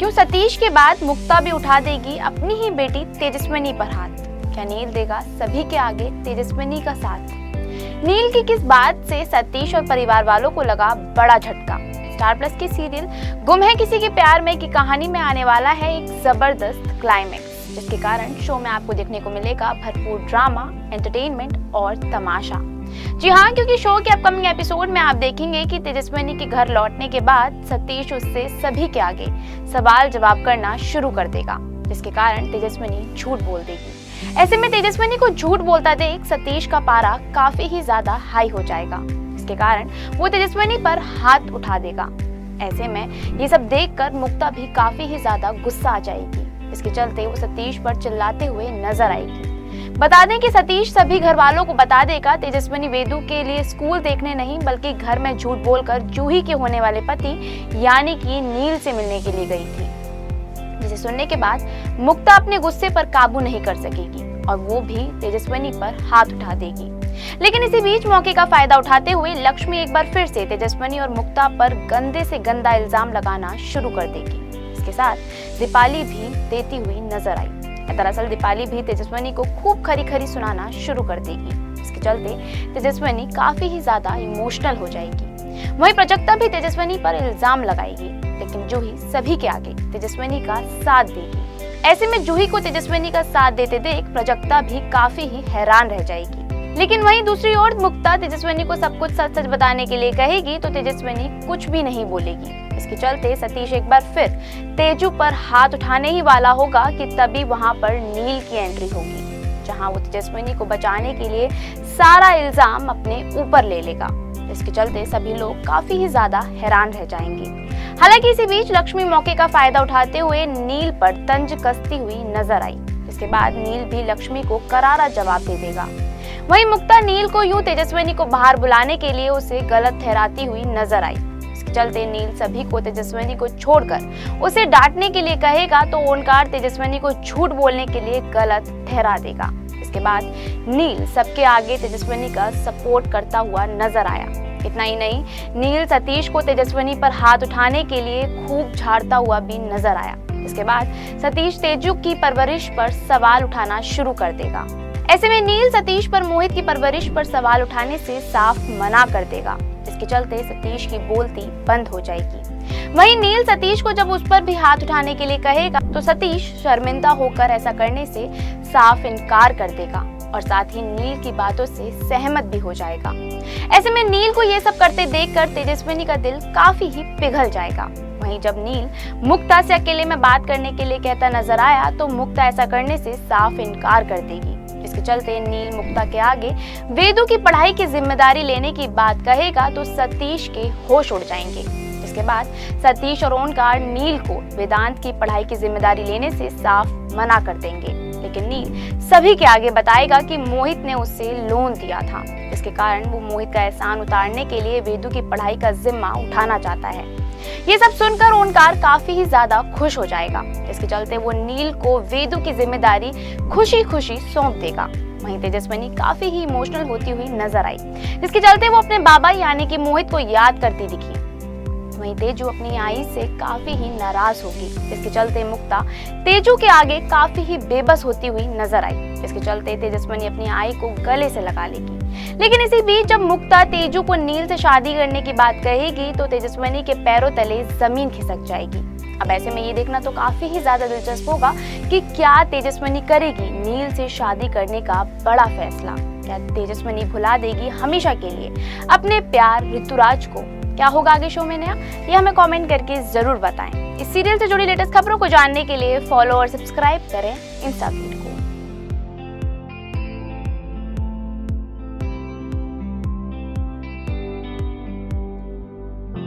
क्यों सतीश के बाद मुक्ता भी उठा देगी अपनी ही बेटी तेजस्विनी पर हाथ? क्या नील देगा सभी के आगे तेजस्विनी का साथ? नील की किस बात से सतीश और परिवार वालों को लगा बड़ा झटका? स्टार प्लस की सीरियल गुम है किसी के प्यार में की कहानी में आने वाला है एक जबरदस्त क्लाइमेक्स, जिसके कारण शो में आपको देखने को मिलेगा भरपूर ड्रामा, एंटरटेनमेंट और तमाशा। जी हाँ, क्योंकि शो के अपकमिंग एपिसोड में आप देखेंगे कि तेजस्विनी के घर लौटने के बाद सतीश उससे सभी के आगे सवाल जवाब करना शुरू कर देगा, जिसके कारण तेजस्विनी झूठ बोल देगी। ऐसे में तेजस्विनी को झूठ बोलता देख सतीश का पारा काफी ही ज्यादा हाई हो जाएगा, जिसके कारण वो तेजस्विनी पर हाथ उठा देगा। ऐसे में ये सब देखकर मुक्ता भी काफी ही ज्यादा गुस्सा आ जाएगी, इसके चलते वो सतीश पर चिल्लाते हुए नजर आएगी। बता दें कि सतीश सभी घर वालों को बता देगा तेजस्विनी वेदू के लिए स्कूल देखने नहीं बल्कि घर में झूठ बोलकर जूही के होने वाले पति यानी कि नील से मिलने के लिए गई थी, जिसे सुनने के बाद मुक्ता अपने गुस्से पर काबू नहीं कर सकेगी और वो भी तेजस्विनी पर हाथ उठा देगी। लेकिन इसी बीच मौके का फायदा उठाते हुए लक्ष्मी एक बार फिर से तेजस्विनी और मुक्ता पर गंदे से गंदा इल्जाम लगाना शुरू कर देगी। इसके साथ दीपाली भी देती हुई नजर आई। दरअसल दीपाली भी तेजस्विनी को खूब खरी खरी सुनाना शुरू कर देगी। इसके चलते तेजस्विनी काफी ही ज्यादा इमोशनल हो जाएगी। वहीं प्राजक्ता भी तेजस्विनी पर इल्जाम लगाएगी, लेकिन जूही सभी के आगे तेजस्विनी का साथ देगी। ऐसे में जूही को तेजस्विनी का साथ देते देख प्राजक्ता भी काफी ही हैरान रह जाएगी। लेकिन वहीं दूसरी ओर मुक्ता तेजस्विनी को सब कुछ सच सच बताने के लिए कहेगी तो तेजस्विनी कुछ भी नहीं बोलेगी। इसके चलते सतीश एक बार फिर तेजू पर हाथ उठाने ही वाला होगा कि तभी वहां पर नील की एंट्री होगी, जहां वो तेजस्विनी को बचाने के लिए सारा इल्जाम अपने ऊपर ले लेगा। इसके चलते सभी लोग काफी ही ज्यादा हैरान रह जाएंगे। हालांकि इसी बीच लक्ष्मी मौके का फायदा उठाते हुए नील पर तंज कसती हुई नजर आई। इसके बाद नील भी लक्ष्मी को करारा जवाब दे देगा। वहीं मुक्ता नील को यूं तेजस्विनी को बाहर बुलाने के लिए उसे गलत ठहराती हुई नजर आई। इसके चलते नील सभी को तेजस्विनी को छोड़कर उसे डांटने के लिए कहेगा तो ओंकार तेजस्विनी को झूठ बोलने के लिए गलत ठहरा देगा। इसके बाद नील सबके आगे तेजस्विनी का सपोर्ट करता हुआ नजर आया। इतना ही नहीं, नील सतीश को तेजस्विनी पर हाथ उठाने के लिए खूब झाड़ता हुआ भी नजर आया। इसके बाद सतीश तेजू की परवरिश पर सवाल उठाना शुरू कर देगा। ऐसे में नील सतीश पर मोहित की परवरिश पर सवाल उठाने से साफ मना कर देगा। इसके चलते सतीश की बोलती बंद हो जाएगी। वहीं नील सतीश को जब उस पर भी हाथ उठाने के लिए कहेगा तो सतीश शर्मिंदा होकर ऐसा करने से साफ इनकार कर देगा और साथ ही नील की बातों से सहमत भी हो जाएगा। ऐसे में नील को ये सब करते देखकर तेजस्विनी का दिल काफी ही पिघल जाएगा। वहीं जब नील मुक्ता से अकेले में बात करने के लिए कहता नजर आया तो मुक्ता ऐसा करने से साफ इनकार कर देगी। इसके चलते नील मुक्ता के आगे वेदू की पढ़ाई की जिम्मेदारी लेने की बात कहेगा तो सतीश के होश उड़ जाएंगे। इसके बाद सतीश और ओंकार नील को वेदांत की पढ़ाई की जिम्मेदारी लेने से साफ मना कर देंगे, लेकिन नील सभी के आगे बताएगा कि मोहित ने उससे लोन दिया था, इसके कारण वो मोहित का एहसान उतारने के लिए वेदू की पढ़ाई का जिम्मा उठाना चाहता है। ये सब सुनकर ओंकार काफी ही ज्यादा खुश हो जाएगा। इसके चलते वो नील को वेदू की जिम्मेदारी खुशी खुशी सौंप देगा। वहीं तेजस्विनी काफी ही इमोशनल होती हुई नजर आई, जिसके चलते वो अपने बाबा यानी कि मोहित को याद करती दिखी। वहीं तेजू अपनी आई से काफी ही नाराज होगी। इसके चलते मुक्ता तेजू के आगे काफी ही बेबस होती हुई नजर आई। इसके चलते तेजस्विनी अपनी आई को गले से लगा लेगी। लेकिन इसी बीच जब मुक्ता तेजू को नील से शादी करने की बात कहेगी तो तेजस्विनी के पैरों तले जमीन खिसक जाएगी। अब ऐसे में ये देखना तो काफी ही ज्यादा दिलचस्प होगा कि क्या तेजस्विनी करेगी नील से शादी करने का बड़ा फैसला। क्या तेजस्विनी भुला देगी हमेशा के लिए अपने प्यार ऋतुराज को? क्या होगा आगे शो में नया, ये हमें कमेंट करके जरूर बताएं। इस सीरियल से जुड़ी लेटेस्ट खबरों को जानने के लिए फॉलो और सब्सक्राइब करें इंस्टा पे।